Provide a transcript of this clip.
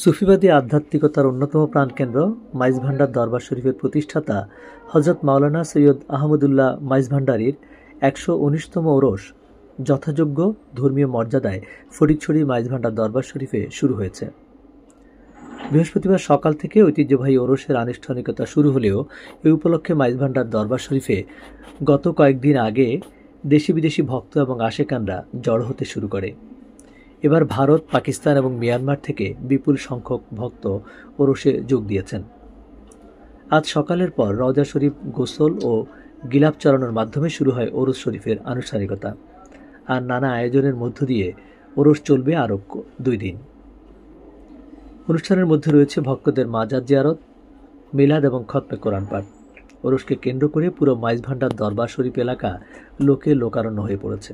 সুফিবাদী আধ্যাত্মিকতার অন্যতম প্রাণকেন্দ্র মাইজভান্ডার দরবার শরীফের প্রতিষ্ঠাতা হজরত মাওলানা সৈয়দ আহমদুল্লাহ মাইজভান্ডারীর ১১৯তম ওরস যথাযোগ্য ধর্মীয় মর্যাদায় ফটিকছড়ি মাইজভান্ডার দরবার শরীফে শুরু হয়েছে। বৃহস্পতিবার সকাল থেকে ঐতিহ্যবাহী ওরসের আনুষ্ঠানিকতা শুরু হলেও এ উপলক্ষে মাইজভান্ডার দরবার শরীফে গত কয়েকদিন আগে দেশি বিদেশি ভক্ত এবং আশেকানরা জড়ো হতে শুরু করে। এবার ভারত, পাকিস্তান এবং মিয়ানমার থেকে বিপুল সংখ্যক ভক্ত ওরসে যোগ দিয়েছেন। আজ সকালের পর রওজা শরীফ গোসল ও গিলাপ চড়ানোর মাধ্যমে শুরু হয় ওরস শরীফের আনুষ্ঠানিকতা। আর নানা আয়োজনের মধ্য দিয়ে ওরস চলবে আরও 2 দিন। অনুষ্ঠানের মধ্যে রয়েছে ভক্তদের মাজার জিয়ারত, মিলাদ এবং খতমে কোরআন পাঠ। ওরসকে কেন্দ্র করে পুরো মাইজভান্ডার দরবার শরীফ এলাকা লোকে লোকারণ্য হয়ে পড়েছে।